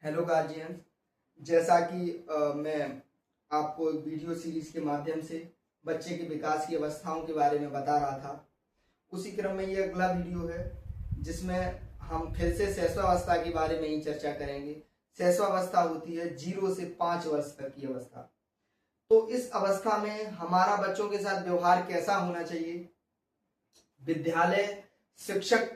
Hello guardians. जैसा कि मैं आपको एक वीडियो सीरीज के माध्यम से बच्चे के विकास की अवस्थाओं के बारे में बता रहा था, उसी क्रम में ये अगला वीडियो है जिसमें हम फिर से शैशवावस्था के बारे में ही चर्चा करेंगे। शैशवावस्था होती है 0 से 5 वर्ष तक की अवस्था। तो इस अवस्था में हमारा बच्चों के साथ व्यवहार कैसा होना चाहिए, विद्यालय शिक्षक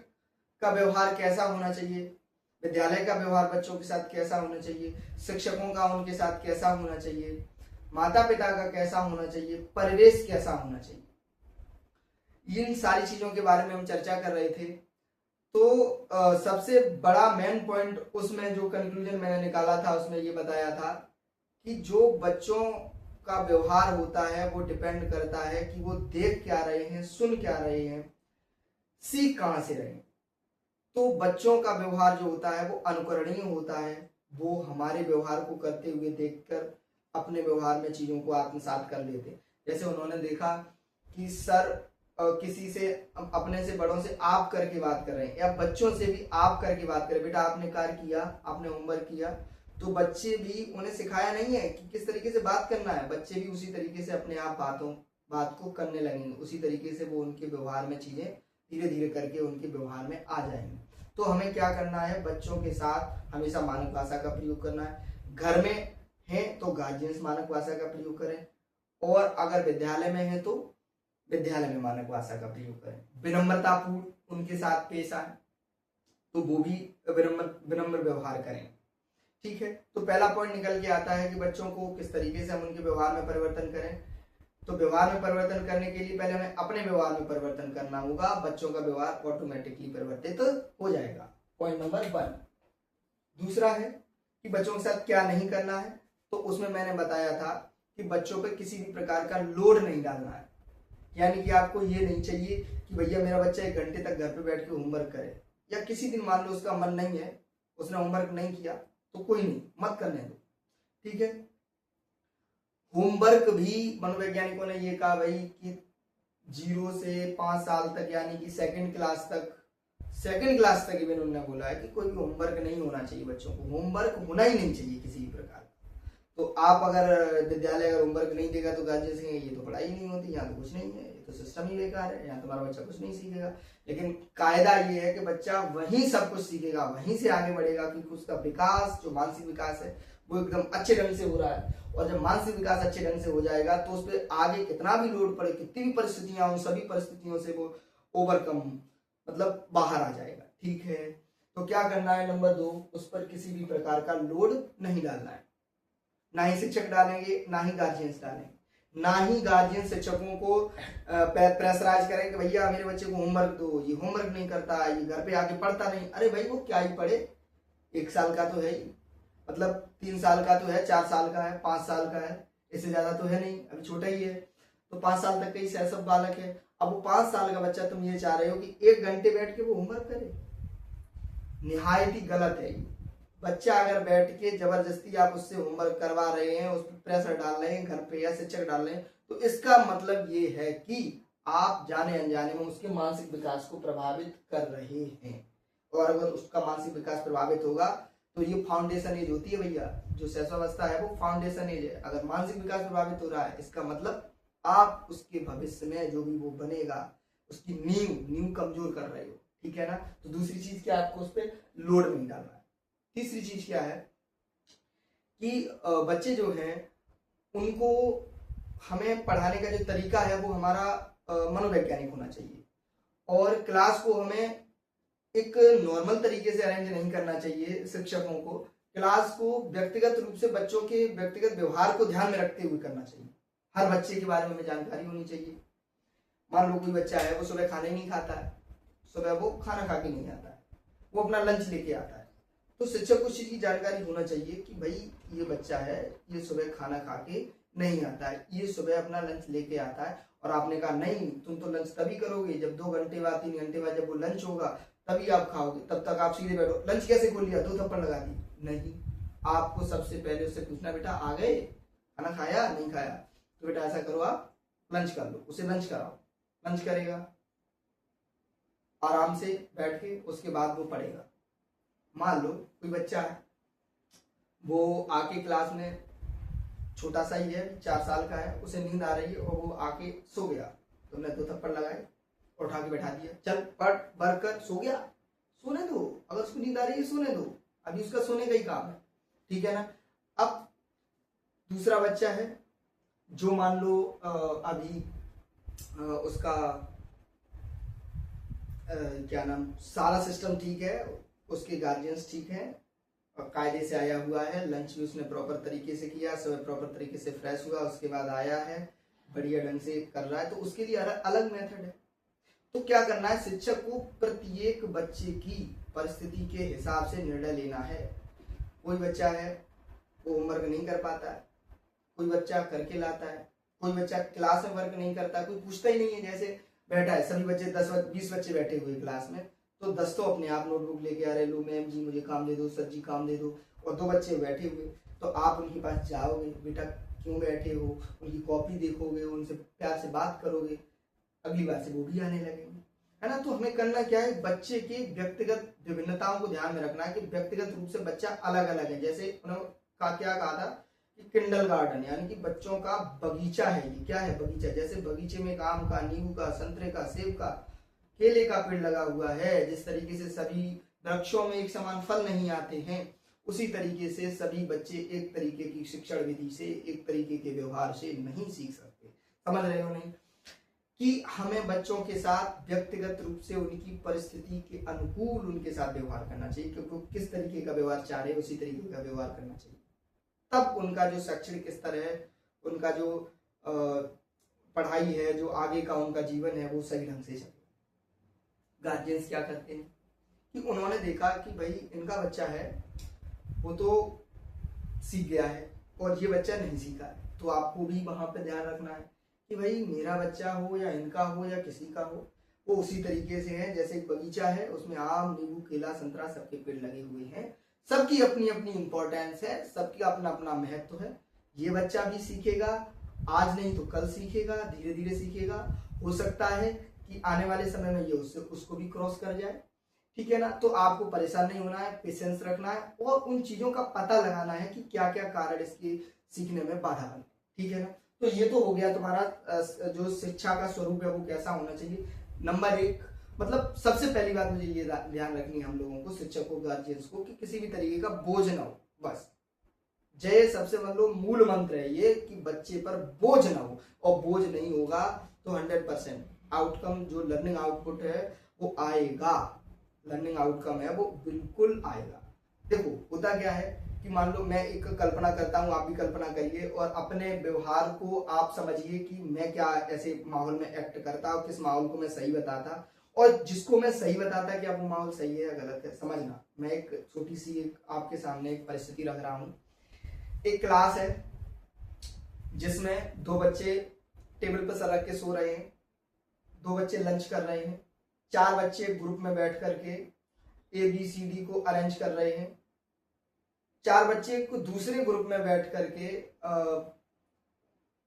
का व्यवहार कैसा होना चाहिए, विद्यालय का व्यवहार बच्चों के साथ कैसा होना चाहिए, शिक्षकों का उनके साथ कैसा होना चाहिए, माता पिता का कैसा होना चाहिए, परिवेश कैसा होना चाहिए, इन सारी चीजों के बारे में हम चर्चा कर रहे थे। तो सबसे बड़ा मेन पॉइंट उसमें जो कंक्लूजन मैंने निकाला था उसमें ये बताया था कि जो बच्चों का व्यवहार होता है वो डिपेंड करता है कि वो देख क्या रहे हैं, सुन क्या रहे हैं, सीख कहाँ से रहे हैं। तो बच्चों का व्यवहार जो होता है वो अनुकरणीय होता है। वो हमारे व्यवहार को करते हुए देखकर अपने व्यवहार में चीजों को आत्मसात कर लेते हैं। जैसे उन्होंने देखा कि सर किसी से अपने से बड़ों से आप करके बात कर रहे हैं, या बच्चों से भी आप करके बात करें, बेटा आपने कार्य किया, आपने होमवर्क किया, तो बच्चे भी, उन्हें सिखाया नहीं है कि किस तरीके से बात करना है, बच्चे भी उसी तरीके से अपने आप बात को करने लगेंगे। उसी तरीके से वो उनके व्यवहार में चीजें धीरे धीरे करके उनके व्यवहार में आ जाएंगे। तो हमें क्या करना है, बच्चों के साथ हमेशा मानक भाषा का प्रयोग करना है। घर में है तो गार्जियंस मानक भाषा का प्रयोग करें, और अगर विद्यालय में है तो विद्यालय में मानक भाषा का प्रयोग करें। विनम्रतापूर्ण उनके साथ पेश आए तो वो भी विनम्र व्यवहार करें। ठीक है, तो पहला पॉइंट निकल के आता है कि बच्चों को किस तरीके से हम उनके व्यवहार में परिवर्तन करें। तो व्यवहार में परिवर्तन करने के लिए पहले हमें अपने व्यवहार में परिवर्तन करना होगा, बच्चों का व्यवहार ऑटोमेटिकली परिवर्तित हो जाएगा। Point number 1। दूसरा है कि बच्चों के साथ क्या नहीं करना है। तो उसमें मैंने बताया था कि बच्चों पर किसी भी प्रकार का लोड नहीं डालना है। यानी कि आपको ये नहीं चाहिए कि भैया मेरा बच्चा 1 घंटे तक घर पे बैठ के होमवर्क करे, या किसी दिन मान लो उसका मन नहीं है, उसने होमवर्क नहीं किया तो कोई नहीं, मत करने दो। ठीक है, होमवर्क भी मनोवैज्ञानिकों ने ये कहा भाई कि 0 से 5 साल तक, यानी कि सेकंड क्लास तक इवन उन्होंने बोला है कि कोई भी होमवर्क नहीं होना चाहिए। बच्चों को होमवर्क होना ही नहीं चाहिए किसी भी प्रकार। तो आप अगर विद्यालय अगर होमवर्क नहीं देगा तो गार्जियन से ये तो पढ़ाई नहीं होती, यहाँ तो कुछ नहीं है, ये तो सिस्टम ही बेकार है, यहाँ तुम्हारा बच्चा कुछ नहीं सीखेगा। लेकिन कायदा ये है कि बच्चा वहीं सब कुछ सीखेगा, वहीं से आगे बढ़ेगा, क्योंकि उसका विकास, जो मानसिक विकास है, वो एकदम अच्छे ढंग से हो रहा है। और जब मानसिक विकास अच्छे ढंग से हो जाएगा तो उस पर आगे कितना भी लोड पड़े, कितनी भी परिस्थितियां हो, सभी परिस्थितियों से वो ओवरकम, मतलब बाहर आ जाएगा। ठीक है, तो क्या करना है, नंबर 2, उस पर किसी भी प्रकार का लोड नहीं डालना है। ना ही शिक्षक डालेंगे, ना ही गार्जियंस डालेंगे। ना ही गार्जियन शिक्षकों को प्रेशराइज करें कि भैया मेरे बच्चे को होमवर्क दो, ये होमवर्क नहीं करता, ये घर पे आके पढ़ता नहीं। अरे भाई वो क्या ही पढ़े, 1 साल का तो है ही, मतलब 3 साल का तो है, 4 साल का है, 5 साल का है, इससे ज्यादा तो है नहीं, अभी छोटा ही है। तो 5 साल तक का ही सब बालक है। अब वो 5 साल का बच्चा, तुम ये चाह रहे हो कि 1 घंटे बैठ के वो होमवर्क करे, निहायत ही गलत है ये। बच्चा अगर बैठ के जबरदस्ती आप उससे होमवर्क करवा रहे हैं, उस पर प्रेशर डाल रहे हैं घर पे, या शिक्षक डाल रहे हैं, तो इसका मतलब ये है कि आप जाने अनजाने में उसके मानसिक विकास को प्रभावित कर रहे हैं। और अगर उसका मानसिक विकास प्रभावित होगा तो ये फाउंडेशन एज होती है भैया, जो शैशवावस्था है वो फाउंडेशन एज है। अगर मानसिक विकास प्रभावित हो रहा है, इसका मतलब आप उसके भविष्य में जो भी वो बनेगा, उसकी नींव कमजोर कर रहे हो। ठीक है ना। तो दूसरी चीज क्या, आपको उस पर लोड नहीं डालना है। तीसरी चीज क्या है कि बच्चे जो हैं उनको हमें पढ़ाने का जो तरीका है वो हमारा मनोवैज्ञानिक होना चाहिए, और क्लास को हमें एक नॉर्मल तरीके से अरेंज नहीं करना चाहिए। शिक्षकों को क्लास को व्यक्तिगत रूप से बच्चों के व्यक्तिगत व्यवहार को ध्यान में रखते हुए करना चाहिए। हर बच्चे के बारे में हमें जानकारी होनी चाहिए। मान लो कोई बच्चा है, वो सुबह खाना ही नहीं खाता है, सुबह वो खाना खा के नहीं आता है, वो अपना लंच लेके आता है, तो शिक्षक को उस चीज की जानकारी होना चाहिए कि भाई ये बच्चा है, ये सुबह खाना खा के नहीं आता है, ये सुबह अपना लंच लेके आता है। और आपने कहा नहीं, तुम तो लंच तभी करोगे जब 2 घंटे बाद, 3 घंटे बाद जब वो लंच होगा तभी आप खाओगे, तब तक आप सीधे बैठो। लंच कैसे खोल लिया, 2 थप्पड़ लगा दी? नहीं, आपको सबसे पहले उससे पूछना, बेटा आ गए, खाना खाया नहीं खाया? तो बेटा ऐसा करो, आप लंच कर लो, उसे लंच कराओ, लंच करेगा आराम से बैठ के, उसके बाद वो पढ़ेगा। मान लो कोई बच्चा है, वो आके क्लास में, छोटा सा ही है, 4 साल का है, उसे नींद आ रही है और वो आके सो गया, तो हमने 2 थप्पड़ लगाए और उठा के बैठा दिया, चल पढ़ वर्क कर, सो गया, सोने दो, अगर उसको नींद आ रही है सोने दो, अभी उसका सोने का ही काम है, ठीक है ना। अब दूसरा बच्चा है जो मान लो अभी उसका क्या नाम, सारा सिस्टम ठीक है, उसके गार्जियंस ठीक है, कायदे से आया हुआ है, लंच भी उसने प्रॉपर तरीके से किया, सब प्रॉपर तरीके से फ्रेश हुआ, उसके बाद आया है, बढ़िया ढंग से कर रहा है, तो उसके लिए अलग मेथड है। तो क्या करना है, शिक्षक को प्रत्येक बच्चे की परिस्थिति के हिसाब से निर्णय लेना है। कोई बच्चा है वो होमवर्क नहीं कर पाता है, कोई बच्चा करके लाता है, कोई बच्चा क्लास में वर्क नहीं करता, कोई पूछता ही नहीं है, जैसे बैठा है सभी बच्चे 10-20 बच्चे बैठे हुए क्लास में, तो 10 तो अपने आप नोटबुक लेके आ रहे, लो मैम जी मुझे काम दे दो, सर जी काम दे दो, और 2 बच्चे बैठे हुए, तो आप उनके पास जाओगे, बेटा क्यों बैठे हो, उनकी कॉपी देखोगे, उनसे प्यार से बात करोगे, अगली बार से वो भी आने लगेंगे, है ना। तो हमें करना क्या है, बच्चे के व्यक्तिगत विभिन्नताओं को ध्यान में रखना है कि व्यक्तिगत रूप से बच्चा अलग अलग है। जैसे उन्होंने क्या कहा था कि किंडल गार्डन यानी कि बच्चों का बगीचा है, ये क्या है बगीचा, जैसे बगीचे में आम का, नींबू का, संतरे का, सेब का, केले का पेड़ लगा हुआ है, जिस तरीके से सभी वृक्षों में एक समान फल नहीं आते हैं, उसी तरीके से सभी बच्चे एक तरीके की शिक्षण विधि से, एक तरीके के व्यवहार से नहीं सीख सकते। समझ रहे हो नहीं, कि हमें बच्चों के साथ व्यक्तिगत रूप से उनकी परिस्थिति के अनुकूल उनके साथ व्यवहार करना चाहिए, क्योंकि किस तरीके का व्यवहार चाह रहे उसी तरीके का व्यवहार करना चाहिए, तब उनका जो शैक्षणिक स्तर है, उनका जो पढ़ाई है, जो आगे का उनका जीवन है, वो सही ढंग से चले। गार्जियंस क्या करते हैं कि उन्होंने देखा कि भाई इनका बच्चा है वो तो सीख गया है और ये बच्चा नहीं सीखा है, तो आपको भी वहां पे ध्यान रखना है कि भाई मेरा बच्चा हो या इनका हो या किसी का हो, वो उसी तरीके से है, जैसे एक बगीचा है उसमें आम, नींबू, केला, संतरा सबके पेड़ लगे हुए हैं, सबकी अपनी अपनी इंपॉर्टेंस है, सबकी अपना अपना महत्व है। ये बच्चा भी सीखेगा, आज नहीं तो कल सीखेगा, धीरे धीरे सीखेगा, हो सकता है कि आने वाले समय में ये उसको भी क्रॉस कर जाए, ठीक है ना। तो आपको परेशान नहीं होना है, पेशेंस रखना है और उन चीजों का पता लगाना है कि क्या क्या कारण इसके सीखने में बाधा बने, ठीक है ना। तो ये तो हो गया तुम्हारा जो शिक्षा का स्वरूप है वो कैसा होना चाहिए। नंबर 1, मतलब सबसे पहली बात मुझे ये ध्यान रखनी है हम लोगों को, शिक्षकों, गार्जियंस को, कि किसी भी तरीके का बोझ ना हो, बस जय सबसे मतलब मूल मंत्र है ये कि बच्चे पर बोझ ना हो, और बोझ नहीं होगा तो 100% आउटकम, जो लर्निंग आउटपुट है वो आएगा, लर्निंग आउटकम है वो बिल्कुल आएगा। देखो होता क्या है कि मान लो मैं एक कल्पना करता हूँ, आप भी कल्पना करिए और अपने व्यवहार को आप समझिए कि मैं क्या ऐसे माहौल में एक्ट करता और किस माहौल को मैं सही बताता, और जिसको मैं सही बताता कि अब वो माहौल सही है या गलत है। समझना, मैं एक छोटी सी एक आपके सामने एक परिस्थिति रख रहा हूँ। एक क्लास है जिसमें 2 बच्चे टेबल पर सर रख के सो रहे हैं, 2 बच्चे लंच कर रहे हैं, 4 बच्चे ग्रुप में बैठ करके ABCD को अरेंज कर रहे हैं, 4 बच्चे को दूसरे ग्रुप में बैठ करके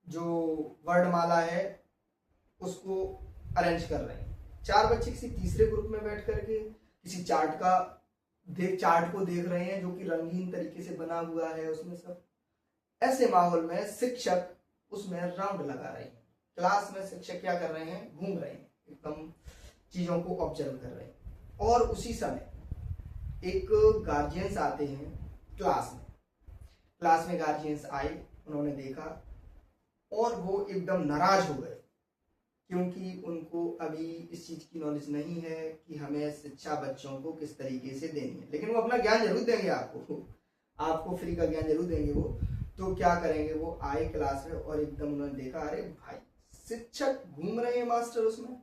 जो वर्णमाला है उसको अरेंज कर रहे हैं, 4 बच्चे किसी तीसरे ग्रुप में बैठ करके किसी चार्ट को देख रहे हैं जो कि रंगीन तरीके से बना हुआ है उसमें सब। ऐसे माहौल में शिक्षक उसमें राउंड लगा रहे हैं, क्लास में शिक्षक क्या कर रहे हैं, घूम रहे हैं, एकदम चीजों को ऑब्जर्व कर रहे हैं। और उसी समय एक गार्जियंस आते हैं क्लास में गार्जियंस आए, उन्होंने देखा और वो एकदम नाराज हो गए, क्योंकि उनको अभी इस चीज की नॉलेज नहीं है कि हमें शिक्षा बच्चों को किस तरीके से देनी है। लेकिन वो अपना ज्ञान जरूर देंगे, आपको फ्री का ज्ञान जरूर देंगे वो। तो क्या करेंगे, वो आए क्लास में और एकदम उन्होंने देखा, अरे भाई शिक्षक घूम रहे हैं मास्टर उसमें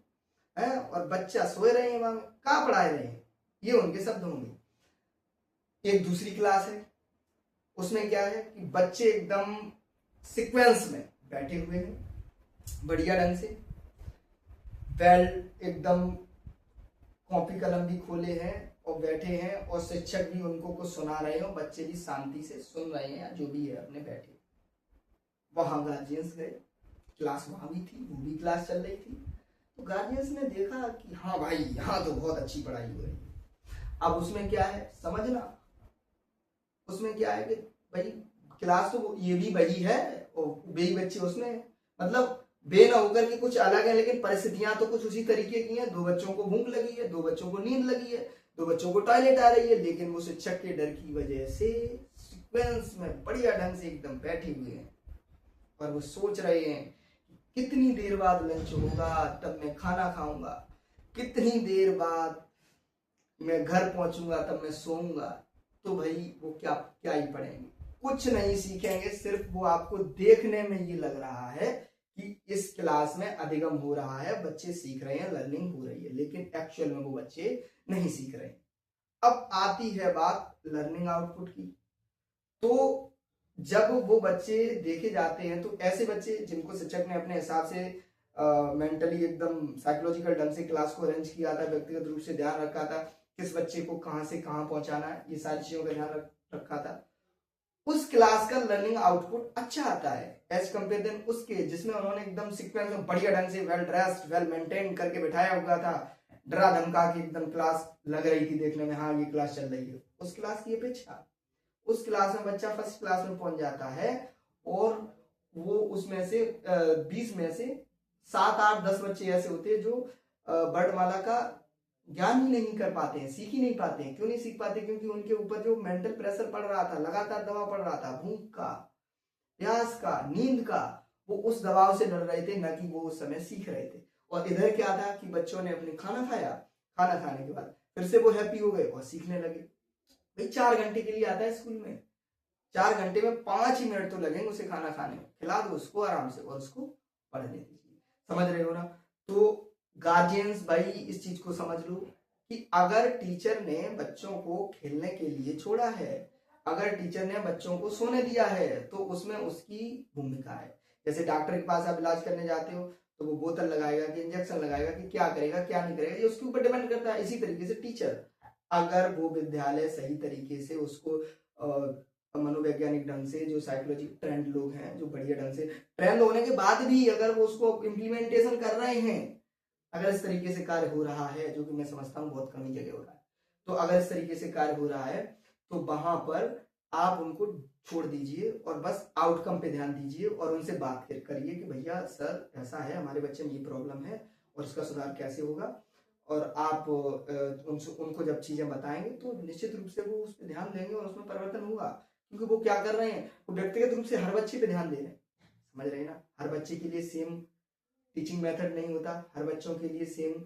है और बच्चा सोए रहे हैं, वहां कहाँ पढ़ा रहे हैं, ये उनके शब्द होंगे। एक दूसरी क्लास है, उसमें क्या है कि बच्चे एकदम सीक्वेंस में बैठे हुए हैं बढ़िया ढंग से, वेल एकदम कॉपी कलम भी खोले हैं और बैठे हैं, और शिक्षक भी उनको कुछ सुना रहे हैं, बच्चे भी शांति से सुन रहे हैं, जो भी है अपने बैठे। वहां गार्जियंस गए, क्लास वहां भी थी, वो भी क्लास चल रही थी, तो गार्जियंस ने देखा कि हाँ भाई यहाँ तो बहुत अच्छी पढ़ाई हो रही है। अब उसमें क्या है समझना, उसमें क्या है कि भाई क्लास तो ये भी वही है और वही बच्चे उसमें है। मतलब बे ना होकर के कुछ अलग है, लेकिन परिस्थितियां तो कुछ उसी तरीके की हैं। दो बच्चों को भूख लगी है, दो बच्चों को नींद लगी है, दो बच्चों को टॉयलेट आ रही है, लेकिन वो शिक्षक के डर की वजह से सीक्वेंस में बढ़िया ढंग से एकदम बैठे हुए हैं और वो सोच रहे हैं कितनी देर बाद लंच होगा तब मैं खाना खाऊंगा, कितनी देर बाद मैं घर पहुंचूंगा तब मैं सोऊंगा। तो भाई वो क्या क्या ही पढ़ेंगे, कुछ नहीं सीखेंगे। सिर्फ वो आपको देखने में ये लग रहा है कि इस क्लास में अधिगम हो रहा है, बच्चे सीख रहे हैं, लर्निंग हो रही है, लेकिन एक्चुअल में वो बच्चे नहीं सीख रहे। अब आती है बात लर्निंग आउटपुट की। तो जब वो बच्चे देखे जाते हैं तो ऐसे बच्चे जिनको शिक्षक ने अपने हिसाब से मेंटली एकदम साइकोलॉजिकल ढंग से क्लास को अरेंज किया था, व्यक्तिगत रूप से ध्यान रखा था, किस बच्चे को कहां से कहां पहुंचाना है, ये सारी चीजों का ध्यान रखा था, उस क्लास का लर्निंग आउटपुट अच्छा आता है एज कंपेयर देन उसके जिसमें उन्होंने एकदम सीक्वेंस में बढ़िया ढंग से वेल ड्रेस्ड वेल मेंटेन करके बिठाया हुआ था, डरा धमका के एकदम क्लास लग रही थी देखने में, हाँ ये क्लास चल रही है। उस क्लास की अपेक्षा उस क्लास में बच्चा फर्स्ट क्लास में पहुंच जाता है और वो उसमें से 20 में से 7 8 10 बच्चे ऐसे होते हैं जो वर्णमाला का ज्ञान ही नहीं कर पाते हैं, सीख ही नहीं पाते हैं। क्यों नहीं सीख पाते? क्योंकि उनके ऊपर जो मेंटल प्रेशर पड़ रहा था, लगातार दबाव पड़ रहा था, भूख का, प्यास का, नींद का, वो उस दबाव से लड़ रहे थे, न कि वो उस समय सीख रहे थे। और इधर क्या था कि बच्चों ने अपने खाना खाया, खाना खाने के बाद फिर से वो हैप्पी हो गए और सीखने लगे। भाई 4 घंटे के लिए आता है स्कूल में, 4 घंटे में 5 ही मिनट तो लगेंगे उसे खाना खाने में, खिला दो उसको आराम से और उसको पढ़ने दीजिए। समझ रहे हो ना? तो गार्जियंस भाई इस चीज को समझ लो कि अगर टीचर ने बच्चों को खेलने के लिए छोड़ा है, अगर टीचर ने बच्चों को सोने दिया है, तो उसमें उसकी भूमिका है। जैसे डॉक्टर के पास आप इलाज करने जाते हो तो वो बोतल लगाएगा कि इंजेक्शन लगाएगा कि क्या करेगा क्या नहीं करेगा, ये उसके ऊपर डिपेंड करता है। इसी तरीके से टीचर, अगर वो विद्यालय सही तरीके से उसको मनोवैज्ञानिक ढंग से, जो साइकोलॉजी ट्रेंड लोग हैं, जो बढ़िया ढंग से ट्रेंड होने के बाद भी अगर वो उसको इम्प्लीमेंटेशन कर रहे हैं, अगर इस तरीके से कार्य हो रहा है, जो कि मैं समझता हूँ बहुत कम ही जगह हो रहा है, तो अगर इस तरीके से कार्य हो रहा है तो वहां पर आप उनको छोड़ दीजिए और बस आउटकम पे ध्यान दीजिए और उनसे बात करिए कि भैया सर ऐसा है, हमारे बच्चे में ये प्रॉब्लम है और इसका सुधार कैसे होगा। और आप उनको जब चीजें बताएंगे तो निश्चित रूप से वो उस पर ध्यान देंगे और उसमें परिवर्तन होगा। क्योंकि वो क्या कर रहे हैं, वो व्यक्तिगत रूप से हर बच्चे पे ध्यान दे रहे हैं। समझ रहे हैं ना? हर बच्चे के लिए सेम टीचिंग मेथड नहीं होता, हर बच्चों के लिए सेम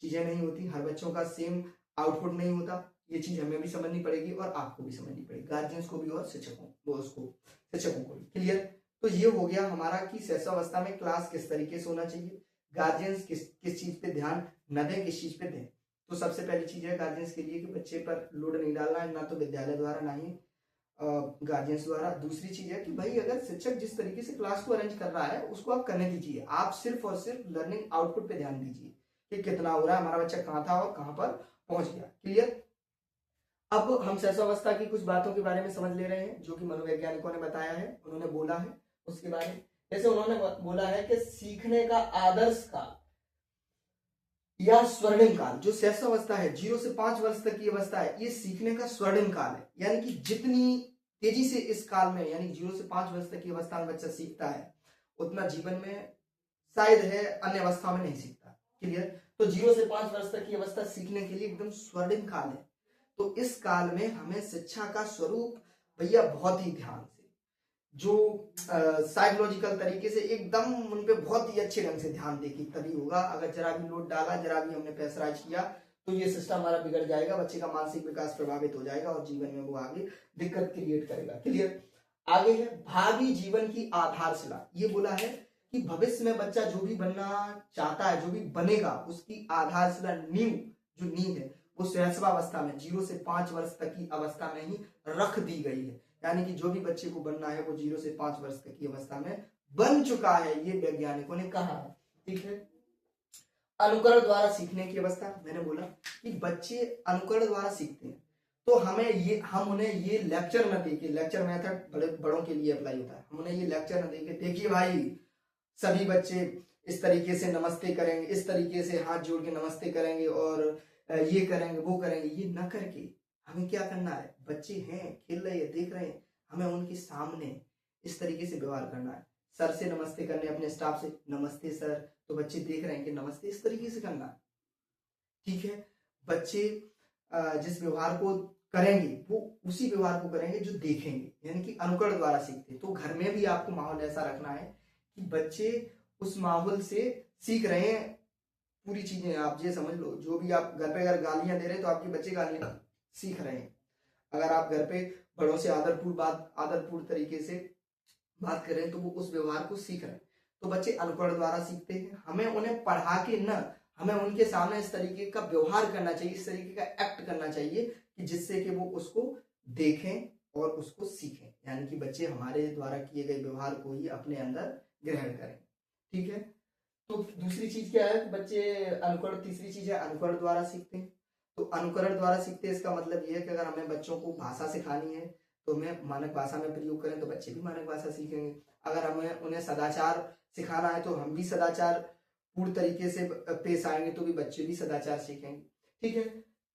चीजें नहीं होती, हर बच्चों का सेम आउटपुट नहीं होता। ये चीज हमें भी समझनी पड़ेगी और आपको भी समझनी पड़ेगी, गार्जियंस को भी और शिक्षकों को भी। क्लियर? तो ये हो गया हमारा कि शैशवावस्था में क्लास किस तरीके से होना चाहिए, गार्जियंस किस किस चीज पे ध्यान न दें, किस चीज पे दें। तो सबसे पहली चीज है गार्जियंस के लिए कि बच्चे पर लोड नहीं डालना है, ना तो विद्यालय द्वारा ना ही गार्जियंस द्वारा। दूसरी चीज है कि भाई अगर शिक्षक जिस तरीके से क्लास को अरेंज कर रहा है उसको आप करने दीजिए, आप सिर्फ और सिर्फ लर्निंग आउटपुट पे ध्यान दीजिए कि कितना हो रहा है, हमारा बच्चा कहाँ था और कहाँ पर पहुंच गया। क्लियर? अब हम शैशवावस्था की कुछ बातों के बारे में समझ ले रहे हैं जो कि मनोवैज्ञानिकों ने बताया है, उन्होंने बोला है उसके बारे में। जैसे उन्होंने बोला है कि सीखने का आदर्श काल या स्वर्णिम काल, जो शैशवावस्था है 0 से 5 वर्ष तक की अवस्था है, ये सीखने का स्वर्णिम काल है। यानी कि जितनी तेजी से इस काल में, यानी 0 से 5 वर्ष तक की अवस्था में बच्चा सीखता है, उतना जीवन में शायद है अन्य अवस्था में नहीं सीखता। क्लियर? तो 0 से 5 वर्ष तक की अवस्था सीखने के लिए एकदम स्वर्णिम काल है। तो इस काल में हमें शिक्षा का स्वरूप भैया बहुत ही ध्यान से, जो साइकोलॉजिकल तरीके से एकदम उन पे बहुत ही अच्छे ढंग से ध्यान देगी तभी होगा। अगर जरा भी लोड डाला, जरा भी हमने प्रेशराइज किया तो ये सिस्टम हमारा बिगड़ जाएगा, बच्चे का मानसिक विकास प्रभावित हो जाएगा और जीवन में वो आगे दिक्कत क्रिएट करेगा। क्लियर? आगे है भावी जीवन की आधारशिला। ये बोला है कि भविष्य में बच्चा जो भी बनना चाहता है, जो भी बनेगा, उसकी आधारशिला, जो नींव है, वो शैशवावस्था में 0 से 5 वर्ष तक की अवस्था में ही रख दी गई है। यानी कि जो भी बच्चे को बनना है वो 0 से 5 वर्ष तक की अवस्था में बन चुका है, ये वैज्ञानिकों ने कहा है। ठीक है? अनुकरण द्वारा सीखने की अवस्था, मैंने बोला कि बच्चे अनुकरण द्वारा सीखते हैं, तो हम उन्हें ये लेक्चर न देके, लेक्चर मेथड बड़ों के लिए अप्लाई होता है, हम उन्हें ये लेक्चर न देके, देखिए भाई सभी बच्चे इस तरीके से नमस्ते करेंगे, इस तरीके से हाथ जोड़ के नमस्ते करेंगे और ये करेंगे वो करेंगे, ये न करके हमें क्या करना है, बच्चे हैं खेल रहे हैं, देख रहे हैं, हमें उनके सामने इस तरीके से व्यवहार करना है। सर से नमस्ते करने, अपने स्टाफ से नमस्ते सर, तो बच्चे देख रहे हैं कि नमस्ते इस तरीके से करना है, ठीक है। बच्चे जिस व्यवहार को करेंगे वो उसी व्यवहार को करेंगे जो देखेंगे, यानी कि अनुकरण द्वारा सीखते हैं। तो घर में भी आपको माहौल ऐसा रखना है कि बच्चे उस माहौल से सीख रहे हैं पूरी चीजें। आप ये समझ लो, जो भी आप घर पे अगर गालियां दे रहे हैं तो आपके बच्चे गालियां सीख रहे हैं। अगर आप घर पे बड़ों से आदरपूर्ण तरीके से बात कर रहे हैं तो वो उस व्यवहार को सीख रहे हैं। तो बच्चे अनुकरण द्वारा सीखते हैं। हमें उन्हें पढ़ा के न, हमें उनके सामने इस तरीके का व्यवहार करना चाहिए, इस तरीके का एक्ट करना चाहिए कि जिससे कि वो उसको देखें और उसको सीखें, यानी कि बच्चे हमारे द्वारा किए गए व्यवहार को ही अपने अंदर ग्रहण करें, ठीक है। तो दूसरी चीज क्या है, बच्चे अनुकरण, तीसरी चीज है अनुकरण द्वारा सीखते हैं। तो अनुकरण द्वारा सीखते हैं, इसका मतलब ये है कि अगर हमें बच्चों को भाषा सिखानी है तो हमें मानक भाषा में प्रयोग करें तो बच्चे भी मानक भाषा सीखेंगे। अगर हमें उन्हें सदाचार सिखाना है तो हम भी सदाचार पूर्ण तरीके से पेश आएंगे तो भी बच्चे भी सदाचार सीखेंगे, ठीक है।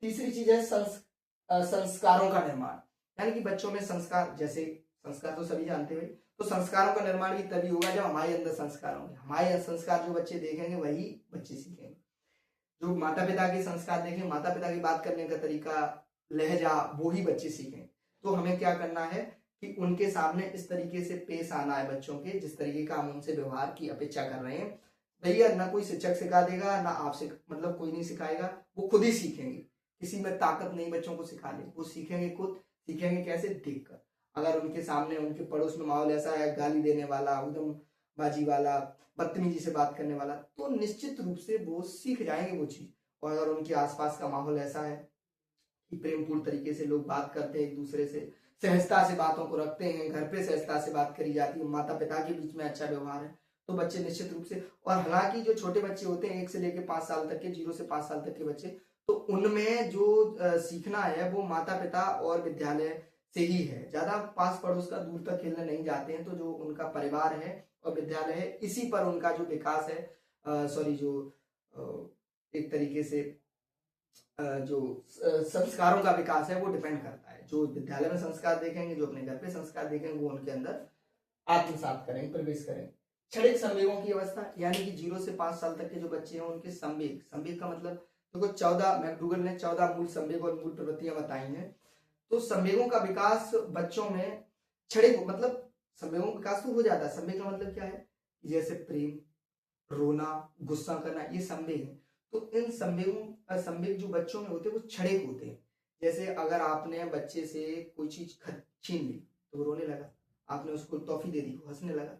तीसरी चीज है संस्कारों का निर्माण, यानी कि बच्चों में संस्कार, जैसे संस्कार तो सभी जानते हैं, तो संस्कारों का निर्माण भी तभी होगा जब हमारे अंदर संस्कार होंगे। हमारे संस्कार जो बच्चे देखेंगे वही बच्चे सीखेंगे। जो माता पिता के संस्कार देखें, माता पिता की बात करने का तरीका, लहजा, वो ही बच्चे सीखें। तो हमें क्या करना है कि उनके सामने इस तरीके से पेश आना है बच्चों के, जिस तरीके का हम उनसे व्यवहार की अपेक्षा कर रहे हैं। भैया ना कोई शिक्षक सिखा देगा ना आपसे, मतलब कोई नहीं सिखाएगा, वो खुद ही सीखेंगे। किसी में ताकत नहीं बच्चों को सिखाने, वो सीखेंगे खुद। सीखेंगे कैसे? देखकर। अगर उनके सामने, उनके पड़ोस में माहौल ऐसा है गाली देने वाला, उदम बाजी वाला, बदतमीजी से बात करने वाला, तो निश्चित रूप से वो सीख जाएंगे वो चीज। और अगर उनके आसपास का माहौल ऐसा है कि प्रेमपूर्ण तरीके से लोग बात करते हैं, एक दूसरे से सहजता से बातों को रखते हैं, घर पे सहजता से बात करी जाती है, माता पिता के बीच में अच्छा व्यवहार है, तो बच्चे निश्चित रूप से। और हालांकि जो छोटे बच्चे होते हैं 1 से लेकर 5 साल तक के, 0 से 5 साल तक के बच्चे, तो उनमें जो सीखना है वो माता पिता और विद्यालय से ही है। ज्यादा पास पड़ोस का दूर तक खेलने नहीं जाते हैं। तो जो उनका परिवार है और विद्यालय है, इसी पर उनका जो विकास है, सॉरी, जो एक तरीके से जो संस्कारों का विकास है वो डिपेंड करता है। जो विद्यालय में संस्कार देखेंगे, जो अपने घर पे संस्कार देखेंगे, वो उनके अंदर आत्मसात करेंगे, प्रवेश करेंगे। क्षणिक संवेगों की अवस्था, यानी कि 0 से 5 साल तक के जो बच्चे हैं उनके संवेग, संवेग का मतलब देखो 14, मैकडूगल ने 14 मूल संवेग और मूल प्रवृत्तियां बताई हैं। तो संवेगों का विकास बच्चों में क्षणिक, मतलब संवेगों का विकास तो हो जाता है। संवेग का मतलब क्या है? जैसे प्रेम, रोना, गुस्सा करना, ये संवेग है। तो इन संवेगों, संवेग जो बच्चों में होते हैं वो क्षणिक होते हैं। जैसे अगर आपने बच्चे से कोई चीज छीन ली तो वो रोने लगा, आपने उसको टॉफी दे दी वो हंसने लगा।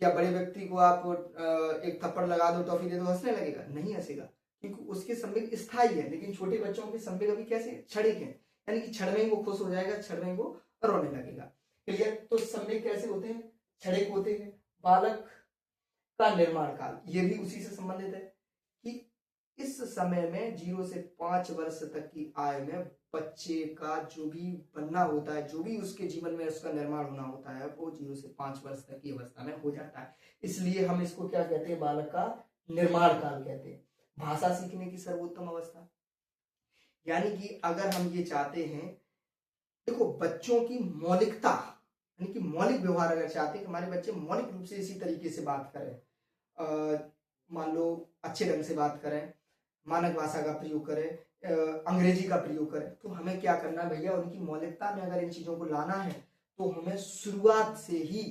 क्या बड़े व्यक्ति को आप एक थप्पड़ लगा दो, टॉफी दे दो, हंसने लगेगा? नहीं हंसेगा, क्योंकि उसके संवेग स्थायी है। लेकिन छोटे बच्चों के संवेग अभी कैसे? क्षणिक है, यानी कि क्षण में ही वो खुश हो जाएगा, क्षण में ही वो रोने लगेगा। क्लियर? तो संवेग कैसे होते हैं? क्षणिक होते हैं। बालक का निर्माण काल, ये भी उसी से संबंधित है कि इस समय में 0 से 5 वर्ष तक की आयु में बच्चे का जो भी बनना होता है, जो भी उसके जीवन में उसका निर्माण होना होता है, वो 0 से 5 वर्ष तक की अवस्था में हो जाता है। इसलिए हम इसको क्या कहते हैं? बालक का निर्माण काल कहते हैं। भाषा सीखने की सर्वोत्तम अवस्था, यानी कि अगर हम ये चाहते हैं, देखो बच्चों की मौलिकता, यानी कि मौलिक व्यवहार अगर चाहते हैं कि हमारे बच्चे मौलिक रूप से इसी तरीके से बात करें, मान लो अच्छे ढंग से बात करें, मानक भाषा का प्रयोग करें, अंग्रेजी का प्रयोग करें, तो हमें क्या करना है भैया? उनकी मौलिकता में अगर इन चीजों को लाना है तो हमें शुरुआत से ही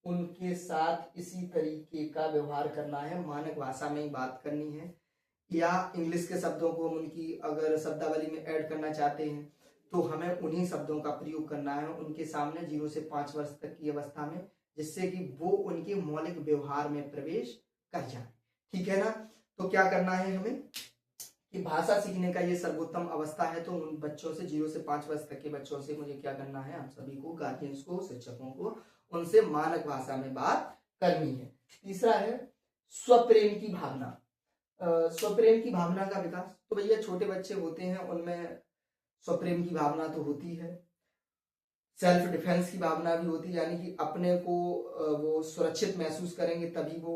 उनके साथ इसी तरीके का व्यवहार करना है, मानक भाषा में ही बात करनी है। या इंग्लिश के शब्दों को हम उनकी अगर शब्दावली में ऐड करना चाहते हैं तो हमें उन्हीं शब्दों का प्रयोग करना है उनके सामने 0 से 5 वर्ष तक की अवस्था में, जिससे कि वो उनके मौलिक व्यवहार में प्रवेश कर जाए। ठीक है ना? तो क्या करना है हमें कि भाषा सीखने का ये सर्वोत्तम अवस्था है। तो उन बच्चों से, 0 से 5 वर्ष तक के बच्चों से मुझे क्या करना है? आप सभी को, गार्जियंस को, शिक्षकों को, उनसे मानक भाषा में बात करनी है। तीसरा है स्वप्रेम की भावना। स्वप्रेम की भावना का विकास, तो भैया छोटे बच्चे होते हैं उनमें स्वप्रेम की भावना तो होती है, सेल्फ डिफेंस की भावना भी होती है, यानी कि अपने को वो सुरक्षित महसूस करेंगे तभी वो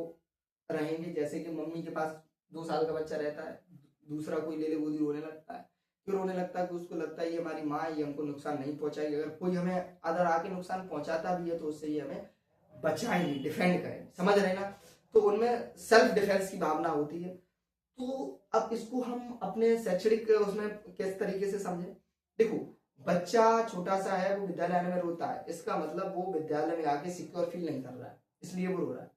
रहेंगे। जैसे कि मम्मी के पास 2 साल का बच्चा रहता है, दूसरा कोई ले ले वो भी रोने लगता है, क्यों रोने लगता है? कि उसको लगता है ये हमारी माँ है, ये हमको नुकसान नहीं पहुंचाएगी। अगर कोई हमें अदर आके नुकसान पहुंचाता भी है तो उससे ये हमें बचाएंगे, डिफेंड करेंगे, समझ रहे ना? तो उनमें सेल्फ डिफेंस की भावना होती है। तो अब इसको हम अपने शैक्षणिक उसमें किस तरीके से समझें? देखो, बच्चा छोटा सा है, वो विद्यालय आने में रोता है, इसका मतलब वो विद्यालय में आके सिक्योर फील नहीं कर रहा है, इसलिए वो रो रहा है।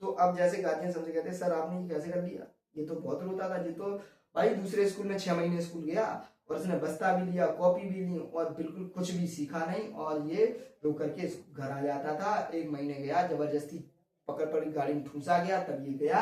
तो अब जैसे गार्जियन समझे, कहते हैं सर आपने ये कैसे कर लिया, ये तो बहुत रोता था, ये तो भाई दूसरे स्कूल में 6 महीने स्कूल गया और उसने बस्ता भी लिया, कॉपी भी ली और बिल्कुल कुछ भी सीखा नहीं, और ये रो करके घर आ जाता था। 1 महीने गया, जबरदस्ती पकड़ पकड़ गाड़ी में ठूसा गया, तब ये गया,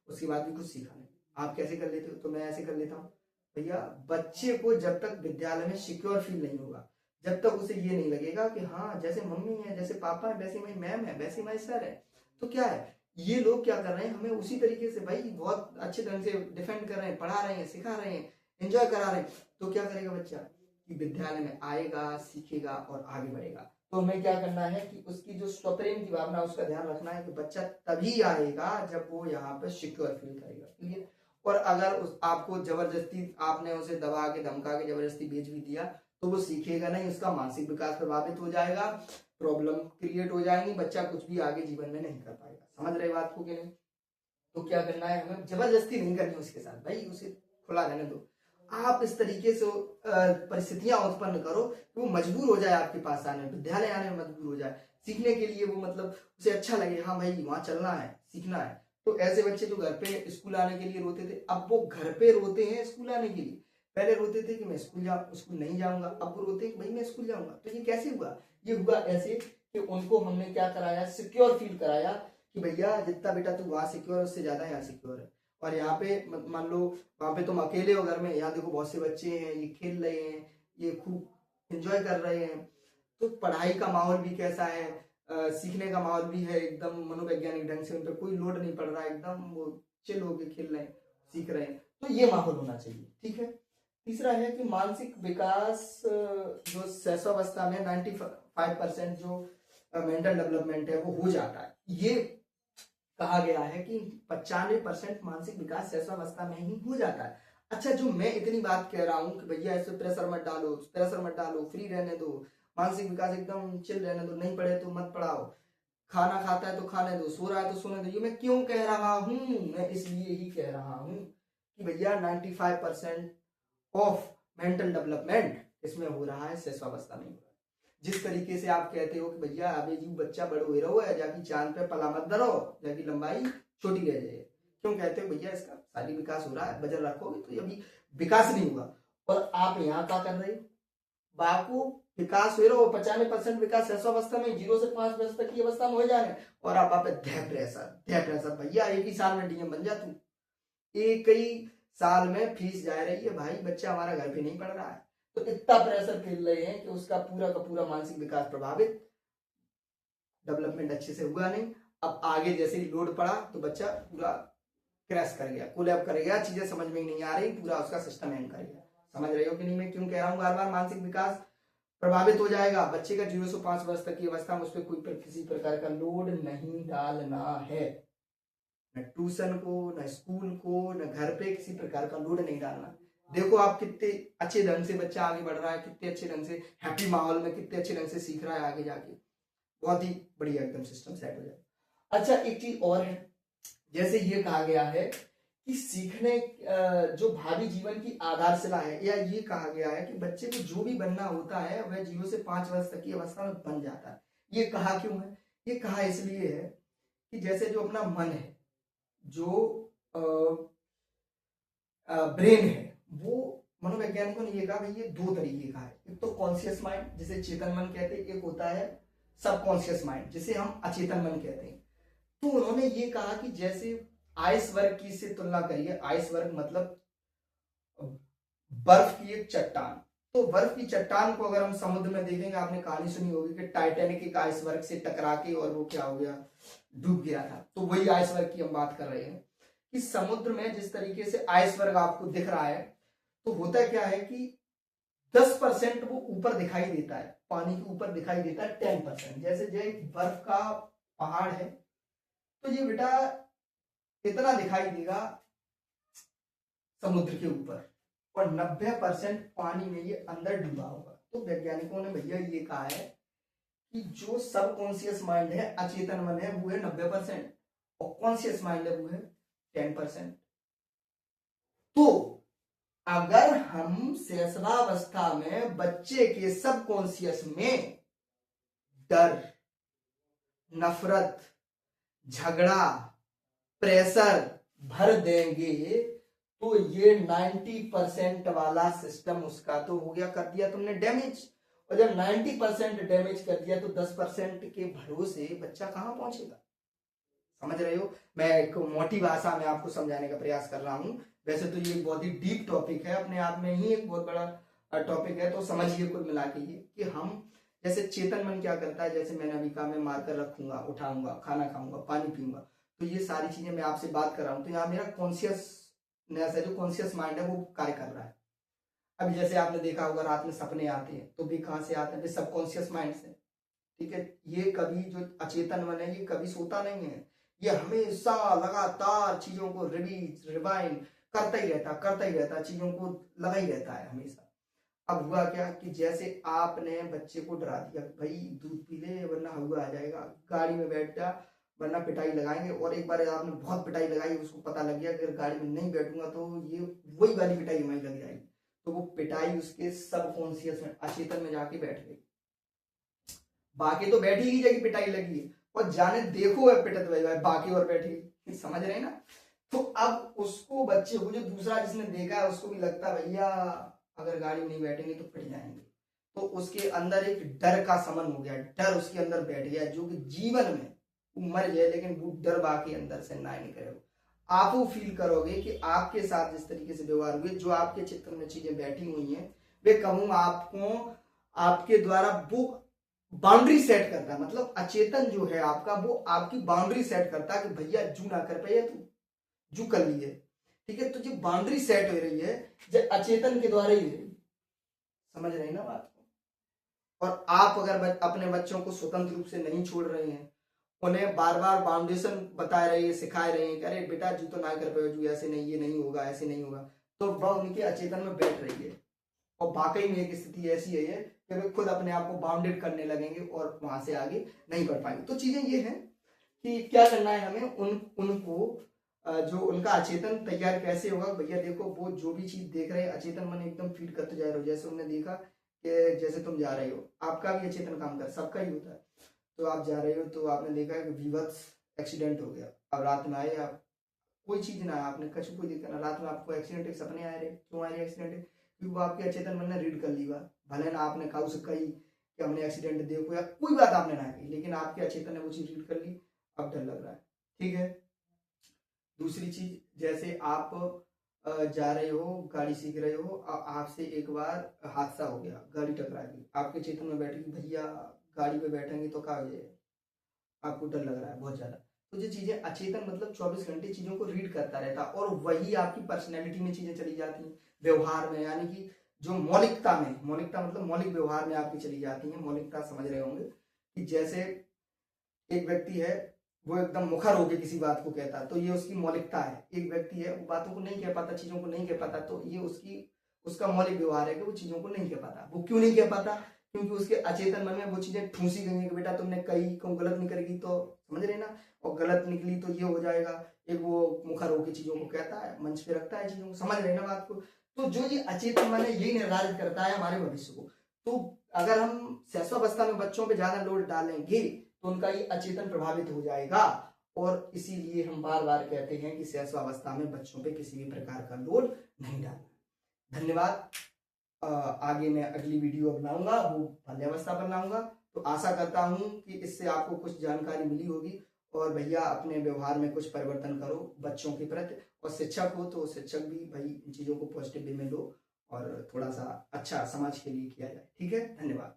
उसके बाद भी कुछ सीखा नहीं। आप कैसे कर लेते हो? तो मैं ऐसे कर लेता हूँ। भैया, बच्चे को जब तक विद्यालय में सिक्योर फील नहीं होगा, जब तक उसे ये नहीं लगेगा कि हाँ जैसे मम्मी है, जैसे पापा है, वैसे मेरी मैम है, वैसे हमारी सर है, तो क्या है, ये लोग क्या कर रहे हैं, हमें उसी तरीके से भाई बहुत अच्छे ढंग से डिफेंड कर रहे हैं, पढ़ा रहे हैं, सिखा रहे हैं, एंजॉय करा रहे हैं, तो क्या करेगा बच्चा कि विद्यालय में आएगा, सीखेगा और आगे बढ़ेगा। तो हमें क्या करना है कि उसकी जो स्वप्रेम की भावना, उसका ध्यान रखना है कि बच्चा तभी आएगा जब वो यहाँ पे सिक्योर फील करेगा, क्लियर? और अगर आपको जबरदस्ती, आपने उसे दबा के धमका के जबरदस्ती भेज भी दिया, तो वो सीखेगा नहीं, उसका मानसिक विकास प्रभावित हो जाएगा, प्रॉब्लम क्रिएट हो जाएंगी, बच्चा कुछ भी आगे जीवन में नहीं कर पाएगा। समझ रहे बात को कि नहीं? तो क्या करना है, हमें जबरदस्ती नहीं करनी उसके साथ, भाई उसे खुला रहने दो। आप इस तरीके से परिस्थितियां उत्पन्न करो कि वो मजबूर हो जाए आपके पास आने, विद्यालय आने में मजबूर हो जाए, सीखने के लिए वो मतलब उसे अच्छा लगे, हाँ भाई वहां चलना है, सीखना है। तो ऐसे बच्चे जो घर पे स्कूल आने के लिए रोते थे, अब वो घर पे रोते हैं स्कूल आने के लिए। पहले रोते थे कि मैं स्कूल नहीं जाऊंगा, अब वो रोते हैं कि भाई मैं स्कूल जाऊंगा। तो ये कैसे हुआ? ये हुआ ऐसे कि उनको हमने क्या कराया, सिक्योर फील कराया कि भैया जितना बेटा तू वहां सिक्योर है, उससे ज्यादा यहाँ सिक्योर है। और यहाँ पे मान लो वहां पे तुम अकेले हो घर में, यहाँ देखो बहुत से बच्चे हैं, ये खेल रहे हैं, ये खूब एंजॉय कर रहे हैं। तो पढ़ाई का माहौल भी कैसा है, सीखने का माहौल भी है, एकदम मनोवैज्ञानिक ढंग से, उन पर कोई लोड नहीं पड़ रहा है, एकदम वो चिल होके खेल रहे हैं, सीख रहे हैं। तो ये माहौल होना चाहिए, ठीक है। तीसरा है कि मानसिक विकास, जो शैशवावस्था में 95% जो मेंटल डेवलपमेंट है वो हो जाता है। ये कहा गया है कि 95% मानसिक विकास शैशवावस्था में ही हो जाता है। अच्छा, जो मैं इतनी बात कह रहा हूँ कि भैया इस पे प्रेशर मत डालो, प्रेशर मत डालो, फ्री रहने दो, मानसिक विकास एकदम चिल रहने दो, नहीं पढ़े तो मत पढ़ाओ, खाना खाता है तो खाने दो, सो रहा है तो सोने दो, ये मैं क्यों कह रहा हूँ? मैं इसलिए ही कह रहा हूँ कि भैया 95% ऑफ मेंटल डेवलपमेंट इसमें हो रहा है, शैशवावस्था में हो रहा है। जिस तरीके से आप कहते हो कि भैया अभी जी बच्चा बड़ो हो रहो है, जाके चांद पे पला मत धरो, जाकी लंबाई छोटी रह जाए, क्यों कहते हो? भैया इसका शारीरिक विकास हो रहा है, वजन रखोगे तो अभी विकास नहीं हुआ। और आप यहाँ क्या कर रहे हो, बापू विकास हो रहा हो, 95% विकास शैशवावस्था में, 0 से 5 वर्ष तक की अवस्था में हो जाए, और आप पे प्रेशर भैया एक ही साल में डीएम बन जा तू, एक ही साल में फीस जा रही है, भाई बच्चा हमारा घर पे नहीं पढ़ रहा है, तो इतना प्रेशर फील रहे हैं कि उसका पूरा का पूरा मानसिक विकास प्रभावित, डेवलपमेंट अच्छे से हुआ नहीं। अब आगे जैसे ही लोड पड़ा तो बच्चा पूरा क्रैश कर गया, कोलैप कर गया, चीजें समझ में नहीं आ रही, पूरा उसका सिस्टम हैंग कर गया। समझ रहे हो कि नहीं मैं क्यों कह रहा हूँ बार बार मानसिक विकास प्रभावित हो जाएगा? बच्चे का 0 से 5 वर्ष तक की अवस्था में उस पर कोई किसी प्रकार का लोड नहीं डालना है, न ट्यूशन को, न स्कूल को, न घर पे किसी प्रकार का लोड नहीं डालना। देखो आप कितने अच्छे ढंग से बच्चा आगे बढ़ रहा है, कितने अच्छे ढंग से हैप्पी माहौल में, कितने अच्छे ढंग से सीख रहा है, आगे जाके बहुत ही बढ़िया एकदम सिस्टम सेट हो जाए। अच्छा, एक चीज और है, जैसे ये कहा गया है कि सीखने जो भावी जीवन की आधारशिला है, या ये कहा गया है कि बच्चे को जो भी बनना होता है वह 0 से 5 वर्ष तक की अवस्था में बन जाता है। ये कहा क्यों है? ये कहा इसलिए है कि जैसे जो अपना मन है, जो ब्रेन है, वो मनोवैज्ञानिकों ने ये कहा भाई ये 2 तरीके का है। एक तो कॉन्शियस माइंड जिसे चेतन मन कहते हैं, एक होता है सबकॉन्शियस माइंड जिसे हम अचेतन मन कहते हैं। तो उन्होंने ये कहा कि जैसे आइसबर्ग की से तुलना करिए, आइसबर्ग मतलब बर्फ की एक चट्टान। तो बर्फ की चट्टान को अगर हम समुद्र में देखेंगे, आपने कहानी सुनी होगी कि टाइटैनिक एक आइसबर्ग से टकरा के और वो क्या हो गया, डूब गया था। तो वही आइसबर्ग की हम बात कर रहे हैं कि समुद्र में जिस तरीके से आइसबर्ग आपको दिख रहा है, तो होता क्या है कि 10% वो ऊपर दिखाई देता है, पानी के ऊपर दिखाई देता है 10%। जैसे जो एक बर्फ का पहाड़ है, तो ये बेटा इतना दिखाई देगा समुद्र के ऊपर, और 90% पानी में ये अंदर डूबा होगा। तो वैज्ञानिकों ने भैया ये कहा है कि जो सबकॉन्शियस माइंड है, अचेतन मन है, वो है 90% और कॉन्शियस माइंड है वो है 10%। तो अगर हम शैशवावस्था में बच्चे के सबकॉन्शियस में डर, नफरत, झगड़ा, प्रेशर भर देंगे तो ये 90% वाला सिस्टम उसका तो हो गया, कर दिया तुमने डैमेज। और जब 90% डैमेज कर दिया तो 10% के भरोसे बच्चा कहां पहुंचेगा। समझ रहे हो? मैं एक मोटी भाषा में आपको समझाने का प्रयास कर रहा हूं। वैसे तो ये बहुत ही डीप टॉपिक है, अपने आप में ही एक बहुत बड़ा टॉपिक है। तो समझिए कुल मिला के ये कि हम जैसे चेतन मन क्या करता है, जैसे मैंने अभी कहा मैं मारकर रखूंगा, उठाऊंगा, खाना खाऊंगा, पानी पीऊंगा, तो ये सारी चीजें मैं आपसे बात कर रहा हूं तो यहाँ मेरा कॉन्शियसनेस है, जो कॉन्शियस माइंड है वो कार्य कर रहा है। अभी जैसे आपने देखा होगा रात में सपने आते हैं तो भी कहां से आते हैं, सबकॉन्शियस माइंड से। ठीक है, ये कभी जो अचेतन मन है ये कभी सोता नहीं है, ये हमेशा लगातार चीजों को रिवाइंड करता ही रहता, चीजों को लगा ही रहता है हमेशा। अब हुआ क्या कि जैसे आपने बच्चे को डरा दिया, भाई दूध पी ले वरना हुआ आ जाएगा, गाड़ी में बैठ जा वरना पिटाई लगाएंगे, और एक बार आपने बहुत पिटाई लगाई, उसको पता लग गया अगर गाड़ी में नहीं बैठूंगा तो ये वही वाली पिटाई वहीं लग जाएगी, तो वो पिटाई उसके सबकॉन्शियस में, अचेतन में जाके बैठ गई। बाकी तो बैठी ही जगह पिटाई लगी है, और जाने देखो है पिटत भाई बाकी और बैठी, समझ रहे ना। तो अब उसको, बच्चे को, जो दूसरा जिसने देखा है उसको भी लगता है भैया अगर गाड़ी में नहीं बैठेंगे तो पिट जाएंगे, तो उसके अंदर एक डर का समन हो गया, डर उसके अंदर बैठ गया, जो कि जीवन में वो मर जाए लेकिन वो डर बाकी अंदर से ना नहीं करे। आप वो फील करोगे कि आपके साथ जिस तरीके से व्यवहार हुए, जो आपके चित्र में चीजें बैठी हुई हैं, वे कहूँ आपको आपके द्वारा वो बाउंड्री सेट करता है, मतलब अचेतन जो है आपका वो आपकी बाउंड्री सेट करता है कि भैया जू ना कर पाए, तू जू कर लिए। ठीक है, तो जो बाउंड्री सेट हो रही है जो अचेतन के द्वारा ही हो रही है, समझ रहे हैं ना बात को। और आप अगर अपने बच्चों को स्वतंत्र रूप से नहीं छोड़ रहे हैं, उन्हें बार बार बाउंडेशन बता रहे हैं, सिखा रहे हैं कि अरे बेटा जू तो ना कर पाए, जू ऐसे नहीं, ये नहीं होगा, ऐसे नहीं होगा, तो वह उनके अचेतन में बैठ रही है। और वाकई में एक स्थिति ऐसी है कि वे खुद अपने आप को बाउंडेड करने लगेंगे और वहां से आगे नहीं बढ़ पाएंगे। तो चीजें ये हैं कि क्या करना है हमें, उनको जो उनका अचेतन तैयार कैसे होगा। भैया देखो, वो जो भी चीज देख रहे हैं अचेतन मन एकदम फीड करते जा रहे हो, जैसे उन्होंने देखा कि जैसे तुम जा रहे हो, आपका भी अचेतन काम कर, सबका ही होता है। तो आप जा रहे हो तो आपने देखा कि विभत्स एक्सीडेंट हो गया, अब रात में आए, आप कोई चीज ना, आपने कछु कोई दिक्कत ना, रात में आपको एक्सीडेंट के सपने आ रहे, क्यों आ रहे एक्सीडेंट, क्योंकि वो आपके अचेतन मन ने रीड कर ली बात, भले ना आपने कहा उसे कही कि हमने एक्सीडेंट देखो या कोई बात आपने ना कही, लेकिन आपके अचेतन ने वो चीज रीड कर ली, अब डर लग रहा है। ठीक है, दूसरी चीज, जैसे आप जा रहे हो, गाड़ी सीख रहे हो, आपसे एक बार हादसा हो गया, गाड़ी टकरा गई, आपके चेतन में बैठ गई भैया गाड़ी पे बैठेंगे तो क्या हो जाएगा, आपको डर लग रहा है बहुत ज्यादा। तो ये चीजें अचेतन मतलब 24 घंटे चीजों को रीड करता रहता है, और वही आपकी पर्सनैलिटी में चीजें चली जाती हैं, व्यवहार में, यानी कि जो मौलिकता में, मौलिकता मतलब मौलिक व्यवहार में आपकी चली जाती है। मौलिकता समझ रहे होंगे कि जैसे एक व्यक्ति है वो एकदम मुखर होकर किसी बात को कहता है तो ये उसकी मौलिकता है, एक व्यक्ति है वो बातों को नहीं कह पाता, चीजों को नहीं कह पाता, तो ये उसका मौलिक व्यवहार है कि वो चीजों को नहीं कह पाता। वो क्यों नहीं कह पाता, क्योंकि उसके अचेतन मन में वो चीजें ठूसी गई हैं कि बेटा तुमने कही, क्यों गलत नहीं करेगी, तो समझ रहे ना, और गलत निकली तो ये हो जाएगा। एक वो मुखर होकर चीजों को कहता है, मंच पे रखता है चीजों को, समझ रहे ना बात को। तो जो ये अचेतन मन है यही निर्धारित करता है हमारे भविष्य को। तो अगर हम शैशवावस्था में बच्चों पे ज्यादा लोड डालेंगे तो उनका ये अचेतन प्रभावित हो जाएगा, और इसीलिए हम बार बार कहते हैं कि शैशवावस्था में बच्चों पे किसी भी प्रकार का लोड नहीं डालना। धन्यवाद। आगे मैं अगली वीडियो बनाऊंगा, वो बाल्यावस्था पर लाऊंगा। तो आशा करता हूं कि इससे आपको कुछ जानकारी मिली होगी, और भैया अपने व्यवहार में कुछ परिवर्तन करो बच्चों के प्रति, और शिक्षक हो तो शिक्षक भी भाई इन चीजों को पॉजिटिव वे में लो और थोड़ा सा अच्छा समाज के लिए किया जाए। ठीक है, धन्यवाद।